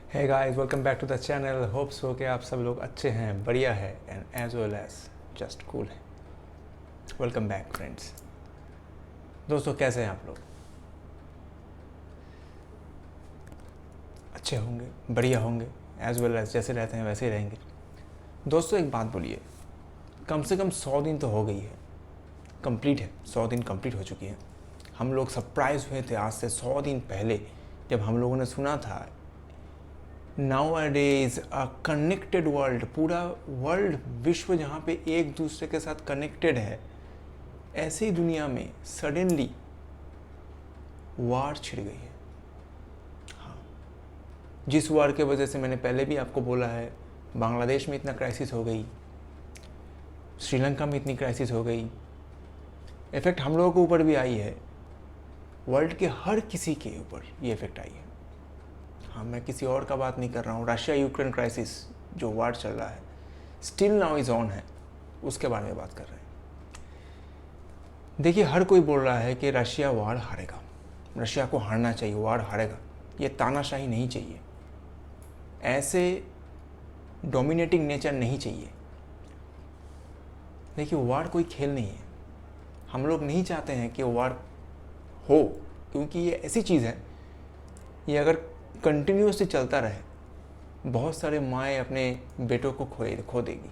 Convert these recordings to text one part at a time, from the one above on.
Hey guys, welcome back to the channel. Hope so कि आप सब लोग अच्छे हैं, बढ़िया है and as well as just cool है। Welcome back friends. दोस्तों कैसे हैं आप लोग? अच्छे होंगे, बढ़िया होंगे, एज वेल एज जैसे रहते हैं वैसे ही रहेंगे। दोस्तों एक बात बोलिए, कम से कम 100 दिन तो हो गई है, कंप्लीट है, 100 दिन कंप्लीट हो चुकी हैं। हम लोग सरप्राइज हुए थे आज से 100 दिन पहले जब हम लोगों ने सुना था नाउ-अ-डेज अ कनेक्टेड वर्ल्ड, पूरा वर्ल्ड विश्व जहाँ पे एक दूसरे के साथ कनेक्टेड है, ऐसी दुनिया में सडनली वार छिड़ गई है। हाँ, जिस वार के वजह से मैंने पहले भी आपको बोला है, बांग्लादेश में इतना क्राइसिस हो गई, श्रीलंका में इतनी क्राइसिस हो गई, इफेक्ट हम लोगों के ऊपर भी आई है, वर्ल्ड के हर किसी के ऊपर ये इफेक्ट आई है। हाँ, मैं किसी और का बात नहीं कर रहा हूँ। रशिया यूक्रेन क्राइसिस जो वार चल रहा है, स्टिल नाउ इज ऑन है, उसके बारे में बात कर रहे हैं। देखिए, हर कोई बोल रहा है कि रशिया वार हारेगा, रशिया को हारना चाहिए, वार हारेगा। ये तानाशाही नहीं चाहिए, ऐसे डोमिनेटिंग नेचर नहीं चाहिए। देखिए, वार कोई खेल नहीं है, हम लोग नहीं चाहते हैं कि वार हो, क्योंकि ये ऐसी चीज़ है, ये अगर कंटिन्यूसली चलता रहे, बहुत सारे माएँ अपने बेटों को खो देगी,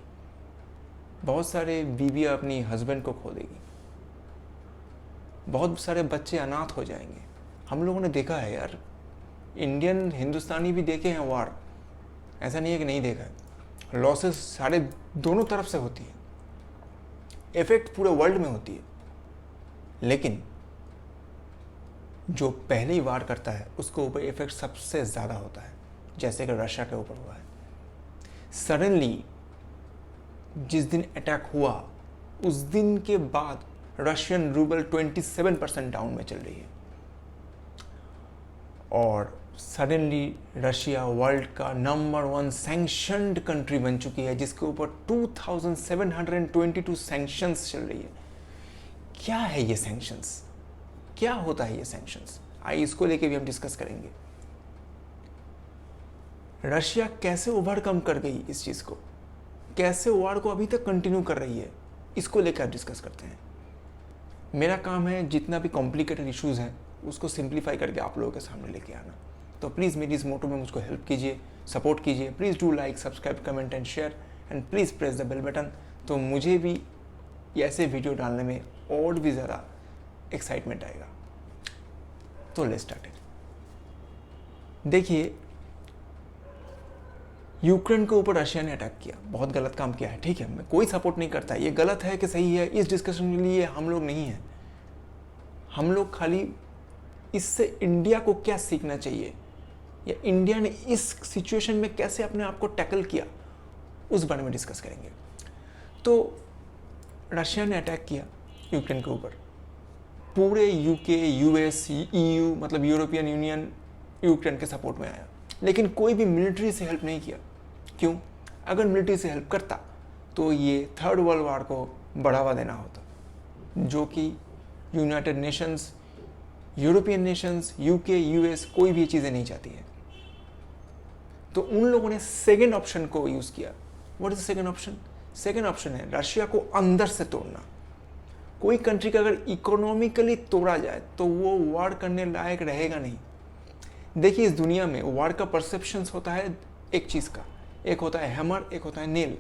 बहुत सारे बीवियाँ अपनी हस्बैंड को खो देगी, बहुत सारे बच्चे अनाथ हो जाएंगे। हम लोगों ने देखा है यार, इंडियन हिंदुस्तानी भी देखे हैं वार, ऐसा नहीं है कि नहीं देखा है। लॉसेस सारे दोनों तरफ से होती है, इफेक्ट पूरे वर्ल्ड में होती है, लेकिन जो पहले ही वार करता है उसके ऊपर इफेक्ट सबसे ज़्यादा होता है, जैसे कि रशिया के ऊपर हुआ है। सडनली जिस दिन अटैक हुआ उस दिन के बाद रशियन रूबल 27% डाउन में चल रही है, और सडनली रशिया वर्ल्ड का नंबर 1 सैंक्शनड कंट्री बन चुकी है, जिसके ऊपर 2722 सैंक्शंस चल रही है। क्या है ये सैंक्शंस, क्या होता है ये सैंक्शंस? आइए इसको लेके भी हम डिस्कस करेंगे। रशिया कैसे ओवरकम कर गई इस चीज़ को, कैसे वार को अभी तक कंटिन्यू कर रही है, इसको लेकर आप डिस्कस करते हैं। मेरा काम है जितना भी कॉम्प्लिकेटेड इश्यूज़ हैं उसको सिंप्लीफाई करके आप लोगों के सामने लेके आना। तो प्लीज़ मेरी इस मोटो में मुझको हेल्प कीजिए, सपोर्ट कीजिए। Please do like, subscribe, comment and share and please press the bell button, तो मुझे भी ऐसे वीडियो डालने में और भी ज़्यादा एक्साइटमेंट आएगा। तो लेट्स स्टार्ट इट। देखिए, यूक्रेन के ऊपर रशिया ने अटैक किया, बहुत गलत काम किया है, ठीक है, मैं कोई सपोर्ट नहीं करता, ये गलत है कि सही है, इस डिस्कशन के लिए हम लोग नहीं हैं। हम लोग खाली इससे इंडिया को क्या सीखना चाहिए, या इंडिया ने इस सिचुएशन में कैसे अपने आप को टैकल किया, उस बारे में डिस्कस करेंगे। तो रशिया ने अटैक किया यूक्रेन के ऊपर, पूरे यूके, यूएस, ईयू मतलब यूरोपियन यूनियन यूक्रेन के सपोर्ट में आया, लेकिन कोई भी मिलिट्री से हेल्प नहीं किया। क्यों? अगर मिलिट्री से हेल्प करता तो ये थर्ड वर्ल्ड वार को बढ़ावा देना होता, जो कि United Nations, European Nations, UK, US कोई भी चीज़ें नहीं चाहती है। तो उन लोगों ने सेकेंड ऑप्शन को यूज़ किया। What is the second option? Second option है रशिया को अंदर से तोड़ना। कोई कंट्री का अगर इकोनॉमिकली तोड़ा जाए तो वो वार करने लायक रहेगा नहीं। देखिए, इस दुनिया में वार का परसेप्शंस होता है एक चीज़ का, एक होता है हैमर, एक होता है नेल।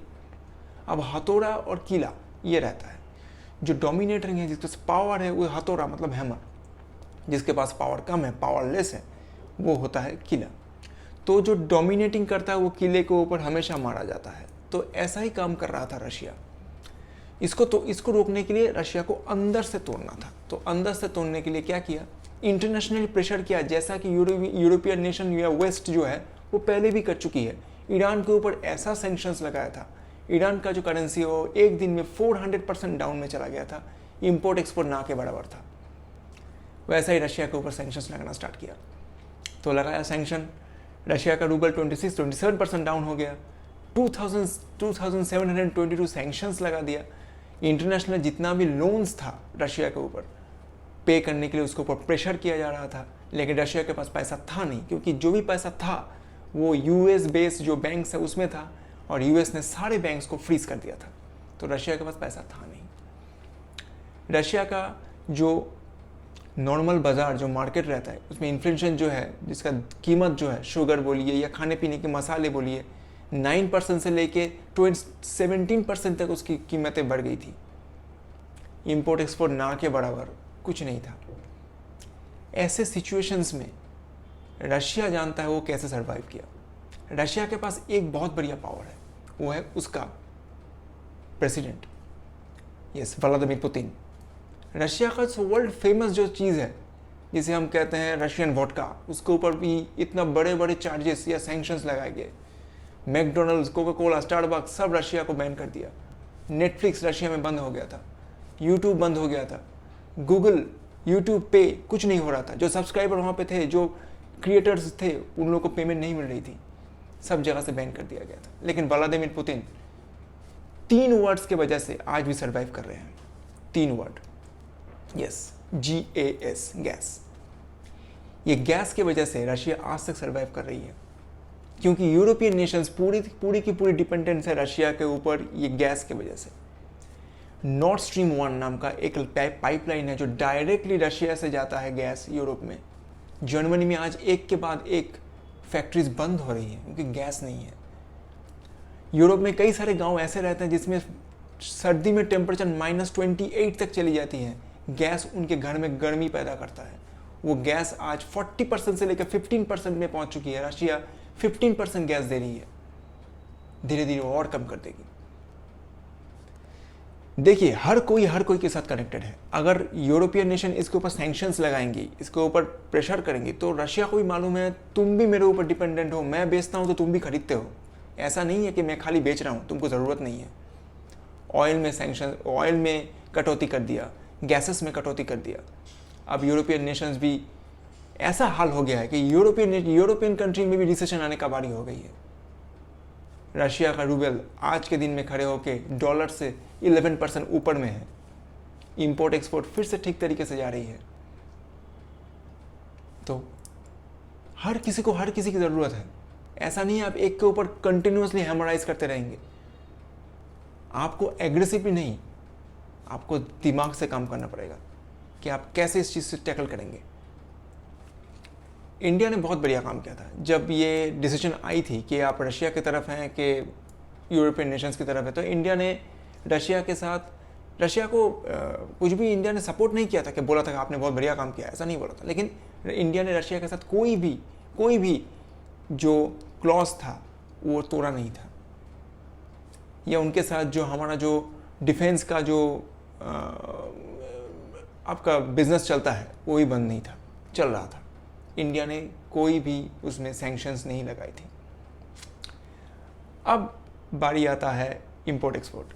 अब हथौड़ा और कीला ये रहता है, जो डोमिनेटिंग है, जिसके पास पावर है वो हथौड़ा मतलब हैमर, जिसके पास पावर कम है, पावरलेस है, वो होता है कीला। तो जो डोमिनेटिंग करता है वो कीले के ऊपर हमेशा मारा जाता है। तो ऐसा ही काम कर रहा था रशिया। इसको रोकने के लिए रशिया को अंदर से तोड़ना था। तो अंदर से तोड़ने के लिए क्या किया? इंटरनेशनल प्रेशर किया, जैसा कि यूरोपियन नेशन या वेस्ट जो है वो पहले भी कर चुकी है। ईरान के ऊपर ऐसा सैंक्शंस लगाया था, ईरान का जो करेंसी है वो एक दिन में 400% डाउन में चला गया था, इंपोर्ट एक्सपोर्ट ना के बराबर था। वैसा ही रशिया के ऊपर सैंक्शंस लगाना स्टार्ट किया। तो लगाया सैंक्शन, रशिया का रूबल 27% डाउन हो गया, 2722 सैंक्शंस लगा दिया। इंटरनेशनल जितना भी लोन्स था रशिया के ऊपर पे करने के लिए उसके ऊपर प्रेशर किया जा रहा था, लेकिन रशिया के पास पैसा था नहीं, क्योंकि जो भी पैसा था वो यूएस बेस्ड जो बैंक्स है उसमें था, और यूएस ने सारे बैंक्स को फ्रीज कर दिया था। तो रशिया के पास पैसा था नहीं। रशिया का जो नॉर्मल बाज़ार जो मार्केट रहता है उसमें इन्फ्लेशन जो है, जिसका कीमत जो है, शुगर बोलिए या खाने पीने के मसाले बोलिए, 9% से लेके 17% तक उसकी कीमतें बढ़ गई थी। इंपोर्ट एक्सपोर्ट ना के बराबर कुछ नहीं था। ऐसे सिचुएशंस में रशिया जानता है वो कैसे सर्वाइव किया। रशिया के पास एक बहुत बढ़िया पावर है, वो है उसका president, yes, Vladimir Putin. Russia का वर्ल्ड फेमस जो चीज़ है जिसे हम कहते हैं रशियन वोडका, उसके ऊपर भी इतना बड़े बड़े चार्जेस या सैंक्शंस लगाए गए। मैकडोनल्ड्स, कोका कोला, स्टारबक्स सब रशिया को बैन कर दिया। नेटफ्लिक्स रशिया में बंद हो गया था, यूट्यूब बंद हो गया था, गूगल, यूट्यूब पे कुछ नहीं हो रहा था। जो सब्सक्राइबर वहाँ पे थे, जो क्रिएटर्स थे, उन लोगों को पेमेंट नहीं मिल रही थी, सब जगह से बैन कर दिया गया था। लेकिन व्लादिमीर पुतिन 3 वर्ड्स के वजह से आज भी सर्वाइव कर रहे हैं। 3 वर्ड, यस, GAS, गैस। ये गैस की वजह से रशिया आज तक सर्वाइव कर रही है, क्योंकि यूरोपियन नेशंस पूरी की पूरी डिपेंडेंस है रशिया के ऊपर ये गैस की वजह से। नॉर्थ स्ट्रीम 1 नाम का एक पाइपलाइन है जो डायरेक्टली रशिया से जाता है गैस यूरोप में। जर्मनी में आज एक के बाद एक फैक्ट्रीज बंद हो रही हैं क्योंकि गैस नहीं है। यूरोप में कई सारे गांव ऐसे रहते हैं जिसमें सर्दी में टेम्परेचर -28 तक चली जाती है। गैस उनके घर में गर्मी पैदा करता है। वो गैस आज 40% से लेकर 15% में पहुंच चुकी है। रशिया 15% गैस दे रही है, धीरे धीरे और कम कर देगी। देखिए, हर कोई के साथ कनेक्टेड है। अगर यूरोपियन नेशन इसके ऊपर सैंक्शंस लगाएंगी, इसके ऊपर प्रेशर करेंगी, तो रशिया को भी मालूम है तुम भी मेरे ऊपर डिपेंडेंट हो, मैं बेचता हूं तो तुम भी खरीदते हो। ऐसा नहीं है कि मैं खाली बेच रहा हूं, तुमको ज़रूरत नहीं है। ऑयल में सैंक्शन, ऑयल में कटौती कर दिया, गैसेस में कटौती कर दिया। अब यूरोपियन नेशंस भी ऐसा हाल हो गया है कि यूरोपियन कंट्री में भी रिसेशन आने का बारी हो गई है। रशिया का रूबल आज के दिन में खड़े होकर डॉलर से 11% ऊपर में है। इंपोर्ट एक्सपोर्ट फिर से ठीक तरीके से जा रही है। तो हर किसी की ज़रूरत है। ऐसा नहीं है आप एक के ऊपर कंटिन्यूसली हैमराइज करते रहेंगे। आपको एग्रेसिवली नहीं, आपको दिमाग से काम करना पड़ेगा कि आप कैसे इस चीज़ से टैकल करेंगे। इंडिया ने बहुत बढ़िया काम किया था जब ये डिसीजन आई थी कि आप रशिया की तरफ हैं कि यूरोपियन नेशंस की तरफ है। तो इंडिया ने रशिया के साथ, रशिया को कुछ भी इंडिया ने सपोर्ट नहीं किया था कि बोला था कि आपने बहुत बढ़िया काम किया, ऐसा नहीं बोला था। लेकिन इंडिया ने रशिया के साथ कोई भी जो क्लॉज था वो तोड़ा नहीं था, या उनके साथ जो हमारा जो डिफेंस का जो आपका बिजनेस चलता है वो भी बंद नहीं था, चल रहा था। इंडिया ने कोई भी उसमें सैंक्शंस नहीं लगाई थी। अब बारी आता है इंपोर्ट एक्सपोर्ट।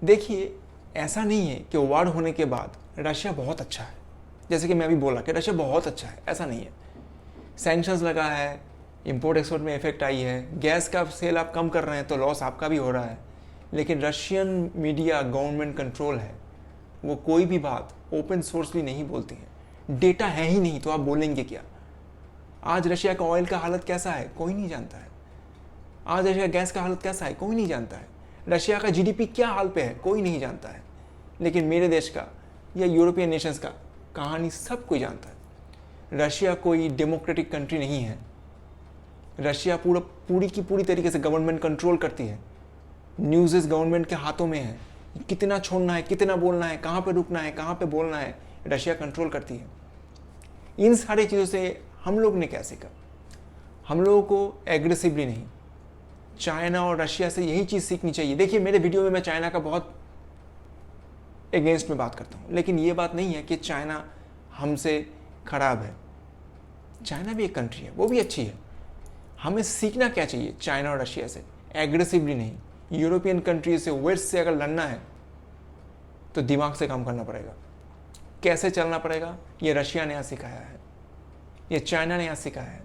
देखिए, ऐसा नहीं है कि वार होने के बाद रशिया बहुत अच्छा है, जैसे कि मैं अभी बोला कि रशिया बहुत अच्छा है, ऐसा नहीं है। सैंक्शंस लगा है, इंपोर्ट एक्सपोर्ट में इफेक्ट आई है, गैस का सेल आप कम कर रहे हैं तो लॉस आपका भी हो रहा है। लेकिन रशियन मीडिया गवर्नमेंट कंट्रोल है, वो कोई भी बात ओपन सोर्सली नहीं बोलती है। डेटा है ही नहीं तो आप बोलेंगे क्या? आज रशिया का ऑयल का हालत कैसा है कोई नहीं जानता है। आज रशिया गैस का हालत कैसा है कोई नहीं जानता है। रशिया का जीडीपी क्या हाल पे है कोई नहीं जानता है। लेकिन मेरे देश का या यूरोपियन नेशंस का कहानी सब कोई जानता है। रशिया कोई डेमोक्रेटिक कंट्री नहीं है। रशिया पूरी की पूरी तरीके से गवर्नमेंट कंट्रोल करती है। न्यूज़ गवर्नमेंट के हाथों में है। कितना छोड़ना है, कितना बोलना है, कहाँ पे रुकना है, कहाँ पे बोलना है, रशिया कंट्रोल करती है। इन सारी चीज़ों से हम लोग ने क्या सीखा? हम लोगों को एग्रेसिवली नहीं, चाइना और रशिया से यही चीज़ सीखनी चाहिए। देखिए, मेरे वीडियो में मैं चाइना का बहुत अगेंस्ट में बात करता हूँ, लेकिन ये बात नहीं है कि चाइना हमसे खराब है। चाइना भी एक कंट्री है, वो भी अच्छी है। हमें सीखना क्या चाहिए चाइना और रशिया से? एग्रेसिवली नहीं। यूरोपियन कंट्री से, वेस्ट से अगर लड़ना है तो दिमाग से काम करना पड़ेगा। कैसे चलना पड़ेगा ये रशिया ने यहाँ सिखाया है, ये चाइना ने यहाँ सिखाया है।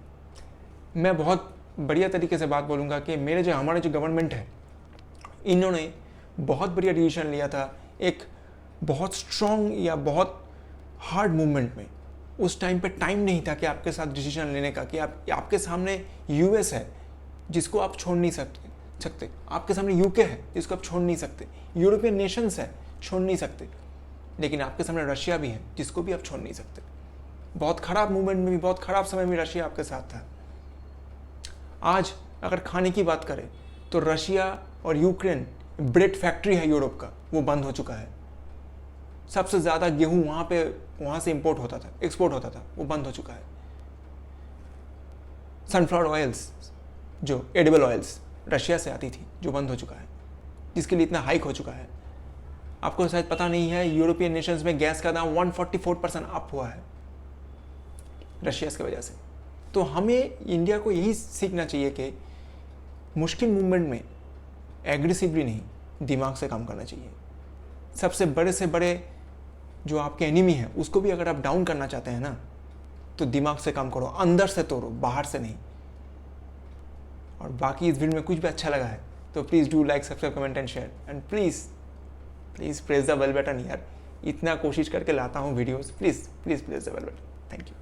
मैं बहुत बढ़िया तरीके से बात बोलूँगा कि हमारे जो गवर्नमेंट है, इन्होंने बहुत बढ़िया डिसीजन लिया था एक बहुत स्ट्रॉन्ग या बहुत हार्ड मूवमेंट में। उस टाइम पे टाइम नहीं था कि आपके साथ डिसीजन लेने का, कि आपके सामने यूएस है जिसको आप छोड़ नहीं सकते, आपके सामने यूके है जिसको आप छोड़ नहीं सकते, यूरोपियन नेशंस है छोड़ नहीं सकते, लेकिन आपके सामने रशिया भी है जिसको भी आप छोड़ नहीं सकते। बहुत ख़राब मूवमेंट में भी, बहुत ख़राब समय में रशिया आपके साथ था। आज अगर खाने की बात करें तो रशिया और यूक्रेन ब्रेड फैक्ट्री है यूरोप का, वो बंद हो चुका है। सबसे ज़्यादा गेहूं वहाँ से इंपोर्ट होता था, एक्सपोर्ट होता था, वो बंद हो चुका है। सनफ्लावर ऑयल्स, जो एडिबल ऑयल्स रशिया से आती थी, जो बंद हो चुका है, जिसके लिए इतना हाइक हो चुका है। आपको शायद पता नहीं है, यूरोपियन नेशंस में गैस का दाम 144% अप हुआ है रशिया की वजह से। तो हमें इंडिया को यही सीखना चाहिए कि मुश्किल मूवमेंट में एग्रेसिवली नहीं, दिमाग से काम करना चाहिए। सबसे बड़े से बड़े जो आपके एनिमी है उसको भी अगर आप डाउन करना चाहते हैं ना, तो दिमाग से काम करो, अंदर से तोड़ो, बाहर से नहीं। और बाकी इस वीडियो में कुछ भी अच्छा लगा है तो please do like, subscribe, comment and share, and please press the bell button यार। इतना कोशिश करके लाता हूँ videos, please press the bell button. Thank you.